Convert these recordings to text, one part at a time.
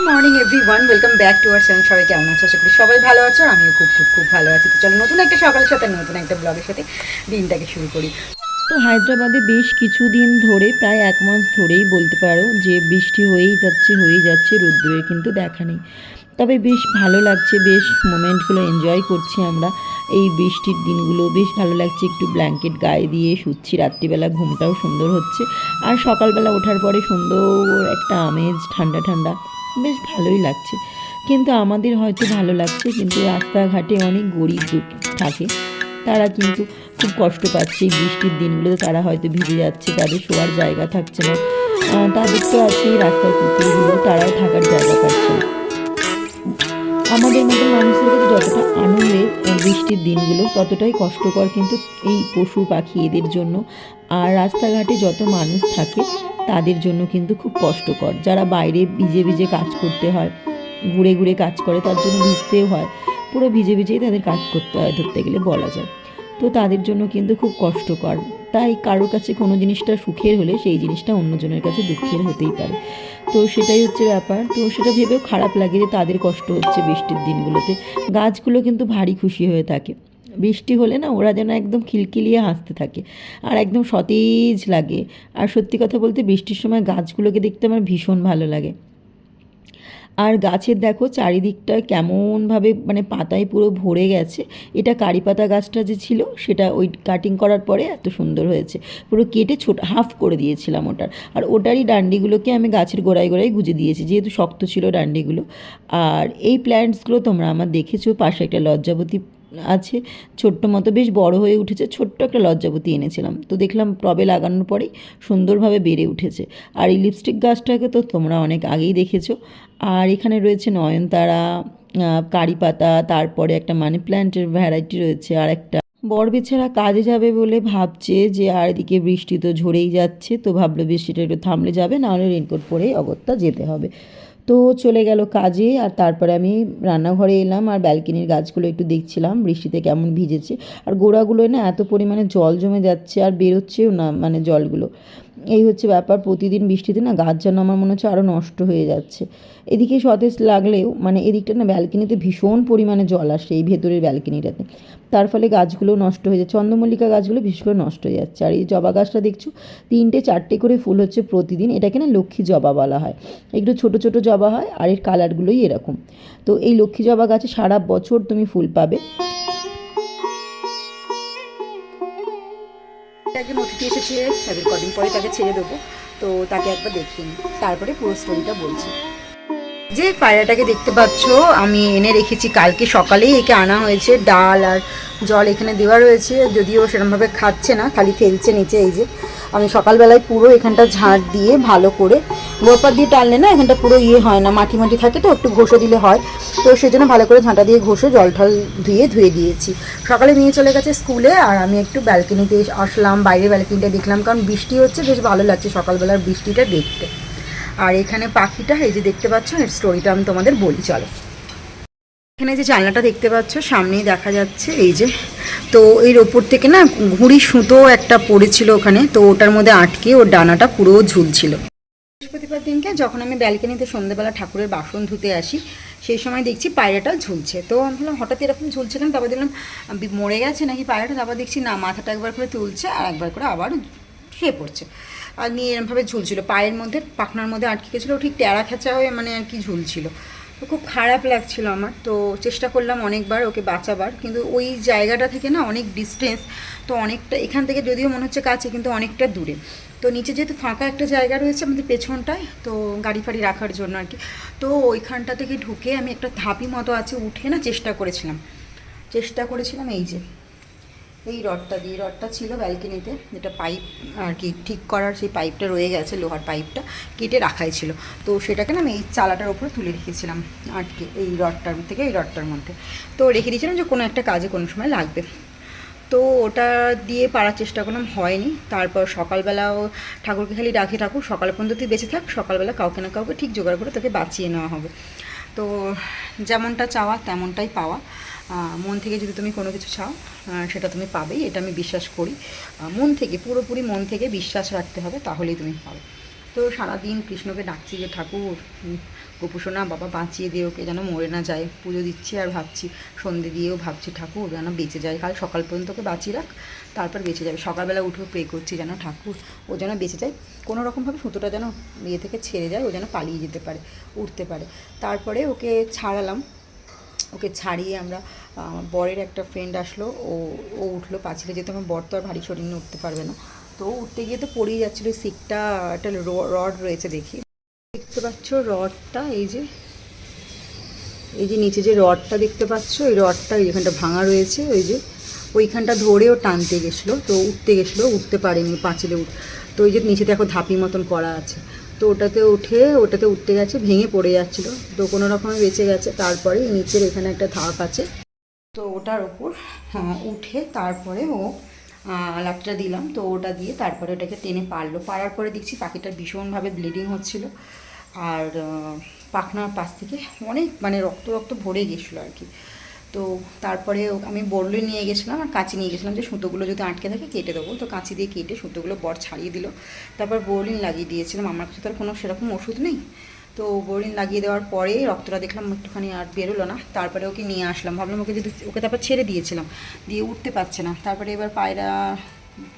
Morning everyone, welcome back to our channel. সবাই কেমন আছো? আশা করি সবাই ভালো আছো, আমিও খুব খুব খুব ভালো আছি। তো চলো নতুন একটা সকালের সাথে নতুন একটা ব্লগের সাথে দিনটাকে শুরু করি। তো হায়দ্রাবাদে বেশ কিছুদিন ধরে প্রায় 1 মাস ধরেই বলতে পারো যে বৃষ্টি হয়েই যাচ্ছে, রোদ্দুরের কিন্তু দেখা নেই। তবে বেশ ভালো লাগছে, বেশ মোমেন্টগুলো এনজয় করছি আমরা। এই বৃষ্টির দিনগুলো বেশ ভালো লাগছে, একটু ব্ল্যাঙ্কেট গায়ে দিয়ে শুচ্ছি, রাত্রিবেলা ঘুমটাও সুন্দর হচ্ছে। আর সকালবেলা ওঠার পরে সুন্দর একটা আমেজ, ঠান্ডা ঠান্ডা, বেশ ভালোই লাগছে। কিন্তু আমাদের হয়তো ভালো লাগছে, কিন্তু রাস্তাঘাটে অনেক গরিব দুঃখ থাকে, তারা কিন্তু খুব কষ্ট পাচ্ছে এই বৃষ্টির দিনগুলোতে। তারা হয়তো ভিজে যাচ্ছে, তাদের শোয়ার জায়গা থাকছে না। তাদের তো আছেই রাস্তার কুকুরগুলো, তারাও থাকার জায়গা পাচ্ছে না। আমাদের মতো মানুষের কাছে যতটা আনন্দের বৃষ্টির দিনগুলো, ততটাই কষ্টকর কিন্তু এই পশু পাখি এদের জন্য। আর রাস্তাঘাটে যত মানুষ থাকে তাদের জন্য কিন্তু খুব কষ্টকর। যারা বাইরে ভিজে ভিজে কাজ করতে হয়, ঘুরে ঘুরে কাজ করে, তার জন্য ভিজতেও হয়, পুরো ভিজে ভিজেই তাদের কাজ করতে হয় ধরতে গেলে বলা যায়। তো তাদের জন্য কিন্তু খুব কষ্টকর। তাই কারোর কাছে কোনো জিনিসটা সুখের হলে সেই জিনিসটা অন্যজনের কাছে দুঃখের হতেই পারে। তো সেটাই হচ্ছে ব্যাপার। তো সেটা ভেবেও খারাপ লাগে যে তাদের কষ্ট হচ্ছে বৃষ্টির দিনগুলোতে। গাছগুলো কিন্তু ভারী খুশি হয়ে থাকে বৃষ্টি হলে, না ওরা যেন একদম খিলখিলিয়ে হাসতে থাকে আর একদম সতেজ লাগে। আর সত্যি কথা বলতে বৃষ্টির সময় গাছগুলোকে দেখতে আমার ভীষণ ভালো লাগে। আর গাছের দেখো চারিদিকটা কেমনভাবে মানে পাতায় পুরো ভরে গেছে। এটা কারি পাতা গাছটা যে ছিল সেটা ওই কাটিং করার পরে এত সুন্দর হয়েছে। পুরো কেটে ছোট হাফ করে দিয়েছিলাম ওটার, আর ওটারই ডান্ডিগুলোকে আমি গাছের গোড়ায় গোড়ায় গুঁজে দিয়েছি, যেহেতু শক্ত ছিল ডান্ডিগুলো। আর এই প্ল্যান্টসগুলো তোমরা আমার দেখেছো, পাশে একটা লজ্জাবতী আছে, ছোট্ট মতো, বেশ বড় হয়ে উঠেছে। ছোট্ট একটা লজ্জাবতী এনেছিলাম, তো দেখলাম টবে লাগানোর পরেই সুন্দরভাবে বেড়ে উঠেছে। আর এই লিপস্টিক গাছটাকে তো তোমরা অনেক আগেই দেখেছো। আর এখানে রয়েছে নয়নতারা, কারি পাতা, তারপরে একটা মানি প্ল্যান্টের ভ্যারাইটি রয়েছে, আর একটা বরবেছারা কাজে যাবে বলে ভাবছে যে, আর এদিকে বৃষ্টি তো ঝরেই যাচ্ছে, তো ভাবলো বৃষ্টিটা একটু থামলে যাবে, নাহলে রেনকোট পরেই অগত্যা যেতে হবে। তো চলে গেল কাজে। আর তারপরে আমি রান্নাঘরে এলাম আর ব্যালকনির গাছগুলো একটু দেখছিলাম বৃষ্টিতে কেমন ভিজেছে। আর গোড়াগুলোয় না এত পরিমাণে জল জমে যাচ্ছে, আর বেরোচ্ছেও না মানে জলগুলো। এই হচ্ছে ব্যাপার, প্রতিদিন বৃষ্টিতে না গাছ যেন আমার মনে হচ্ছে আরও নষ্ট হয়ে যাচ্ছে। এদিকে সতেজ লাগলেও মানে এদিকটা না ব্যালকনিতে ভীষণ পরিমাণে জল আসে, এই ভেতরের ব্যালকনিটাতে। তার ফলে গাছগুলো নষ্ট হয়ে যাচ্ছে, চন্দ্রমল্লিকা গাছগুলো বিশেষ করে নষ্ট হয়ে যাচ্ছে। আর এই জবা গাছটা দেখছো 3টে 4টে করে ফুল হচ্ছে প্রতিদিন, এটাকে না লক্ষ্মী জবা বলা হয়। এগুলো ছোট ছোট জবা হয়, আর এর কালারগুলোই এরকম। তো এই লক্ষ্মী জবা গাছে সারা বছর তুমি ফুল পাবে। একজন অতিথি এসেছে, তাদের কদিন পরে তাকে ছেড়ে দেবো, তো তাকে একবার দেখিয়ে নিই, তারপরে পুরো স্টোরিটা বলছি। যে পায়রাটাকে দেখতে পাচ্ছ আমি এনে রেখেছি, কালকে সকালেই একে আনা হয়েছে। ডাল আর জল এখানে দেওয়া রয়েছে, যদিও সেরকমভাবে খাচ্ছে না, খালি ফেলছে নিচে। এই যে আমি সকালবেলায় পুরো এখানটা ঝাঁট দিয়ে ভালো করে, গোপার দিয়ে টানলে না এখানটা পুরো হয় না, মাটি মাটি থাকে, তো একটু ঘষে দিলে হয়। তো সেজন্য ভালো করে ঝাঁটা দিয়ে ঘষে জল ঠল ধুয়ে দিয়েছি। সকালে নিয়ে চলে গেছে স্কুলে, আর আমি একটু ব্যালকনিতে আসলাম, বাইরে ব্যালকনিটা দেখলাম, কারণ বৃষ্টি হচ্ছে, বেশ ভালো লাগছে সকালবেলার বৃষ্টিটা দেখতে। আর এখানে পাখিটা এই যে দেখতে পাচ্ছ, এর স্টোরিটা আমি তোমাদের বলি চলো। এখানে যে জানলাটা দেখতে পাচ্ছ সামনেই দেখা যাচ্ছে, এই যে, তো এর ওপর থেকে না ঘুড়ি সুতো একটা পড়েছিল ওখানে, তো ওটার মধ্যে আটকে ওর ডানাটা পুরো ঝুলছিল। বৃহস্পতিবার দিনকে যখন আমি ব্যালকনিতে সন্ধ্যেবেলা ঠাকুরের বাসন ধুতে আসি, সেই সময় দেখছি পায়রাটা ঝুলছে। তো আমি ভাবলাম হঠাৎ এরকম ঝুলছে কেন, তারপর দেখলাম মরে গেছে নাকি পায়রাটা। তারপর দেখছি না, মাথাটা একবার করে তুলছে আর একবার করে আবার শুয়ে পড়ছে। আর নিয়ে এরমভাবে ঝুলছিল, পায়ের মধ্যে পাখনার মধ্যে আটকে গেছিলো, ঠিক টেরা খেঁচা হয়ে মানে আর কি ঝুলছিল। তো খুব খারাপ লাগছিল আমার। তো চেষ্টা করলাম অনেকবার ওকে বাঁচাবার, কিন্তু ওই জায়গাটা থেকে না অনেক ডিস্টেন্স, তো অনেকটা এখান থেকে যদিও মনে হচ্ছে কাছে, কিন্তু অনেকটা দূরে। তো নিচে যেহেতু ফাঁকা একটা জায়গা রয়েছে আমাদের পেছনটায়, তো গাড়ি ফাড়ি রাখার জন্য আর কি, তো ওইখানটা থেকে ঢুকে আমি একটা ধাপি মতো আছে উঠে না চেষ্টা করেছিলাম এই যে এই রডটা দিয়ে, রডটা ছিল ব্যালকনিতে, যেটা পাইপ আর কি ঠিক করার, সেই পাইপটা রয়ে গেছে, লোহার পাইপটা কেটে রাখাই ছিল। তো সেটাকে না আমি এই চালাটার উপরে তুলে রেখেছিলাম আটকে, এই রডটার থেকে এই রডটার মধ্যে, তো রেখে দিয়েছিলাম যে কোনো একটা কাজে কোনো সময় লাগবে। তো ওটা দিয়ে পারার চেষ্টা করলাম, হয়নি। তারপর সকালবেলাও ঠাকুরকে খালি ডাকে, ঠাকুর সকালে পর্যন্ত তুই বেঁচে থাক, সকালবেলা কাউকে না কাউকে ঠিক জোগাড় করে তোকে বাঁচিয়ে নেওয়া হবে। তো যেমনটা চাওয়া তেমনটাই পাওয়া। মন থেকে যদি তুমি কোনো কিছু চাও সেটা তুমি পাবেই, এটা আমি বিশ্বাস করি। মন থেকে, পুরোপুরি মন থেকে বিশ্বাস রাখতে হবে, তাহলেই তুমি পাবে। তো সারাদিন কৃষ্ণকে ডাকছি যে ঠাকুর গোপুসোনা বাবা বাঁচিয়ে দিয়ে ওকে যেন মরে না যায়। পুজো দিচ্ছি আর ভাবছি, সন্ধে দিয়েও ভাবছি ঠাকুর যেন বেঁচে যায়, কাল সকাল পর্যন্ত ওকে বাঁচিয়ে রাখ, তারপর বেঁচে যাবে। সকালবেলা উঠেও প্রে করছি যেন ঠাকুর ও যেন বেঁচে যায়, কোনো রকমভাবে সুতোটা যেন ইয়ে থেকে ছেড়ে যায়, ও যেন পালিয়ে যেতে পারে, উঠতে পারে। তারপরে ওকে ছাড়ালাম, ওকে ছাড়িয়ে আমরা বরের একটা ফ্রেন্ড আসলো, ও ও উঠলো পাঁচিলে, যেহেতু আমার বর তো আর ভারী শরীর নিয়ে উঠতে পারবে না, তো উঠতে গিয়ে তো পড়েই যাচ্ছিলো। সিটটা একটা রড রয়েছে, দেখি দেখতে পাচ্ছ রডটা, এই যে নিচে যে রডটা দেখতে পাচ্ছ, এই রডটা এইখানটা ভাঙা রয়েছে, ওই যে ওইখানটা ধরেও টানতে গেছিলো, তো উঠতে গেছিলো, উঠতে পারেনি পাঁচিলে তো ওই যে নিচে দেখো ধাপি মতন করা আছে, তো ওটাতে উঠতে গেছে, ভেঙে পড়ে যাচ্ছিলো, তো কোনো রকমে বেঁচে গেছে। তারপরে নিচের এখানে একটা ধাপ আছে, তো ওটার ওপর উঠে তারপরে ও লাঠিটা দিলাম, তো ওটা দিয়ে তারপরে ওটাকে টেনে পারার পরে দেখছি পাখিটার ভীষণভাবে ব্লিডিং হচ্ছিলো, আর পাখনার পাশ থেকে অনেক মানে রক্ত ভরে গেছিলো আর কি। তো তারপরে আমি বরলে নিয়ে গেছিলাম আর কাঁচি নিয়ে গেছিলাম, যে সুতোগুলো যদি আটকে থাকে কেটে দেবো, তো কাঁচি দিয়ে কেটে সুতোগুলো বর ছাড়িয়ে দিল। তারপর বোরলিন লাগিয়ে দিয়েছিলাম, আমার কাছে তো আর কোনো সেরকম ওষুধ নেই, তো বোরলিন লাগিয়ে দেওয়ার পরে রক্তটা দেখলাম একটুখানি আর বেরোলো না, তারপরে ওকে নিয়ে আসলাম, ভাবলাম ওকে তারপর ছেড়ে দিয়েছিলাম, দিয়ে উঠতে পারছে না। তারপরে এবার পায়রা,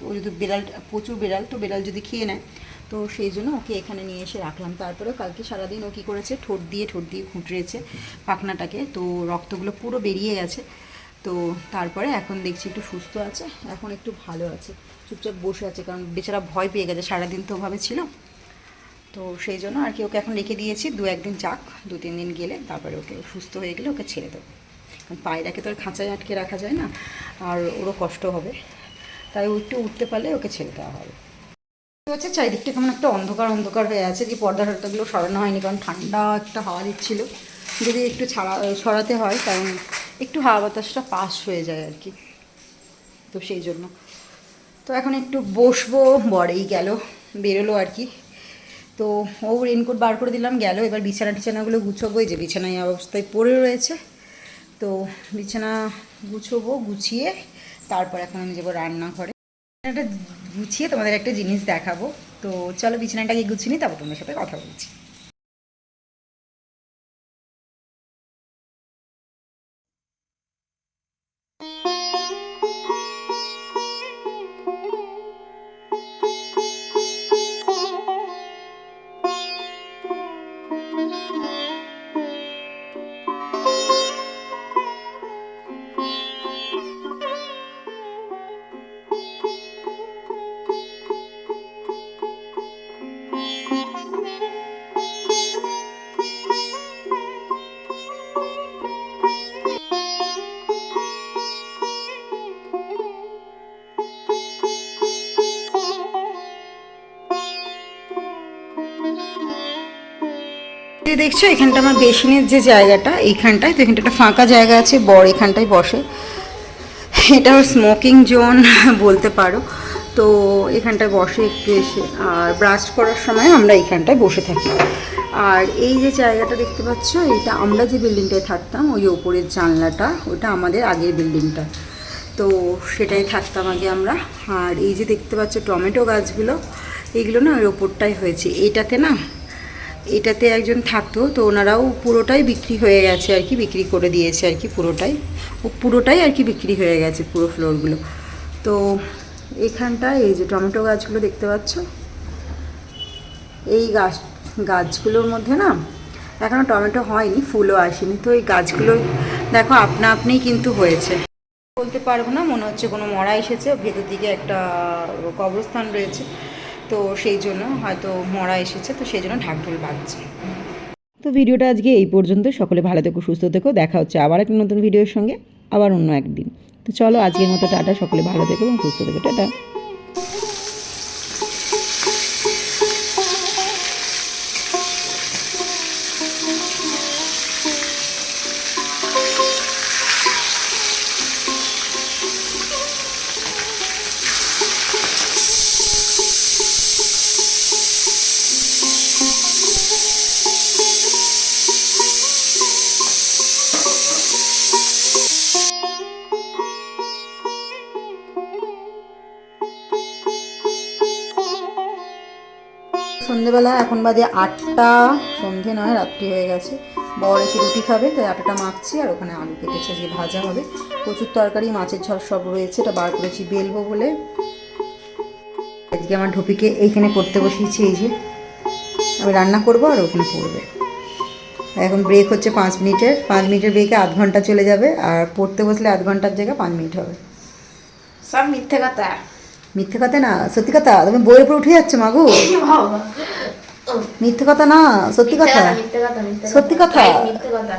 ও যদি বেড়াল, প্রচুর বেড়াল, তো বেড়াল যদি খেয়ে নেয়, তো সেই জন্য ওকে এখানে নিয়ে এসে রাখলাম। তারপরে কালকে সারাদিন ও কী করেছে, ঠোঁট দিয়ে খুঁটিয়েছে পাখনাটাকে, তো রক্তগুলো পুরো বেরিয়ে গেছে। তো তারপরে এখন দেখছি একটু সুস্থ আছে, এখন একটু ভালো আছে, চুপচাপ বসে আছে, কারণ বেচারা ভয় পেয়ে গেছে, সারাদিন তো ওভাবে ছিল। তো সেই জন্য আর কি ওকে এখন রেখে দিয়েছি, 2-1 দিন যাক, 2-3 দিন গেলে তারপরে ওকে সুস্থ হয়ে গেলে ওকে ছেড়ে দেবো, কারণ পায়রাকে তো আর খাঁচায় আটকে রাখা যায় না, আর ওরও কষ্ট হবে, তাই ও একটু উঠতে পারলে ওকে ছেড়ে দেওয়া হবে। হচ্ছে চারিদিকটা কেমন একটা অন্ধকার হয়ে আছে, যে পর্দা টর্দাগুলো সরানো হয়নি, কারণ ঠান্ডা একটা হাওয়া দিচ্ছিল, যদি একটু সরাতে হয়, কারণ একটু হাওয়া বাতাসটা পাস হয়ে যায় আর কি, তো সেই জন্য। তো এখন একটু বসবো, বরেই গেল, বেরোলো আর কি, তো ও রেনকোট বার করে দিলাম, গেল। এবার বিছানাগুলো গুছোবো, এই যে বিছানায় অবস্থায় পড়ে রয়েছে, তো বিছানা গুছিয়ে তারপর এখন আমি যাবো রান্নাঘরে, একটা গুছিয়ে তোমাদের একটা জিনিস দেখাবো। তো চলো বিছানাটাকে গুছিয়ে নিই, তারপর তোমাদের সাথে কথা বলছি। দেখছো এখানটা আমার বেসিনের যে জায়গাটা, এইখানটায়, তো এখানটা একটা ফাঁকা জায়গা আছে, বর এখানটায় বসে, এটা স্মোকিং জোন বলতে পারো। তো এখানটায় বসে একটু এসে, আর ব্রাশ করার সময় আমরা এইখানটায় বসে থাকি। আর এই যে জায়গাটা দেখতে পাচ্ছ, এটা আমরা যে বিল্ডিংটায় থাকতাম, ওই ওপরের জানলাটা, ওটা আমাদের আগের বিল্ডিংটা, তো সেটাই থাকতাম আগে আমরা। আর এই যে দেখতে পাচ্ছ টমেটো গাছগুলো, এইগুলো না ওই ওপরটাই হয়েছে, এটাতে একজন থাকতো, তো ওনারাও পুরোটাই বিক্রি হয়ে গেছে আর কি, বিক্রি করে দিয়েছে আর কি, পুরোটাই আর কি বিক্রি হয়ে গেছে, পুরো ফ্লোরগুলো। তো এখানটায় এই যে টমেটো গাছগুলো দেখতে পাচ্ছ, এই গাছগুলোর মধ্যে না এখনও টমেটো হয়নি, ফুলও আসেনি, তো এই গাছগুলো দেখো আপনিই কিন্তু হয়েছে, বলতে পারবো না, মনে হচ্ছে কোনো মরা এসেছে, ভেতর দিকে একটা কবরস্থান রয়েছে, তো সেই জন্য হয়তো মরা এসেছে, তো সেই জন্য ঢাকঢোল বাজছে। তো ভিডিওটা আজকে এই পর্যন্ত, সকলে ভালো থেকো, সুস্থ থেকো, দেখা হচ্ছে আবার একটা নতুন ভিডিওর সঙ্গে, আবার অন্য একদিন। তো চলো আজকের মতো টাটা, সকলে ভালো থেকো এবং সুস্থ থেকো, টাটা। সন্ধেবেলা এখন বাজে 8টা, সন্ধে নয় রাত্রি হয়ে গেছে। বর এসে রুটি খাবে, তাই আটাটা মাখছি। আর ওখানে আলু কেটেছে, যে ভাজা হবে। প্রচুর তরকারি, মাছের ঝাল সব রয়েছে, এটা বার করেছি বেলবো বলে। আজকে আমার ঢপিকে এইখানে পড়তে বসিয়েছি, এই যে আমি রান্না করবো আর ওখানে পড়বে। এখন ব্রেক হচ্ছে 5 মিনিটের, 5 মিনিটের ব্রেকে আধ ঘন্টা চলে যাবে। আর পড়তে বসলে আধ ঘন্টার জায়গায় 5 মিনিট হবে। সব মিথ্যে কথা। মিথ্যে কথা না, সত্যি কথা। তুমি বইয়ের উপর উঠে যাচ্ছ মাগু। মিথ্যে কথা না, সত্যি কথা। মিথ্যে কথা, সত্যি কথা। মিথ্যে কথা।